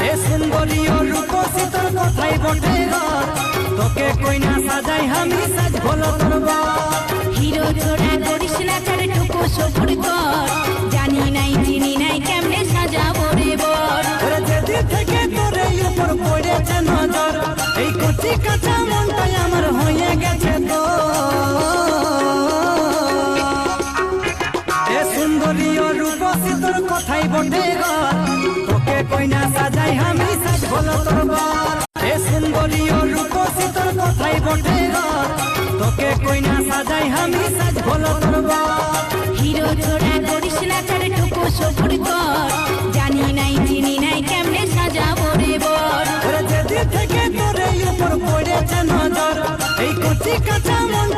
এ সুন্দরী ও রূপসী তোর কথাই বটে ঘর তোকে কইনা সাজাই আমি সাজ হলো তোর হিরো ছোড়া করিস না তার টুকু সবুর কর জানি নাই চিনি নাই কেমনে সাজাবো রে বর যেদিন থেকে তোর উপর পড়েছে নজর এই কচি কাঁচা মনটাই আমার হয়ে গেছে তো এ সুন্দরী ও রূপসী তোর কথাই বটে ঘর তোকে কইনা সাজাই আমি সাজ হলো তোর বর এ সুন্দরী ও রূপসী তোর কথাই বটে ঘর তোকে কইনা সাজাই আমি সাজ হলো তোর বর হিরো ছোড়া করিস না তার টুকু সবুর কর জানি নাই চিনি নাই কেমনে সাজাবো রে বর যেদিন থেকে তোর উপর পড়েছে নজর এই কচি কাঁচা মন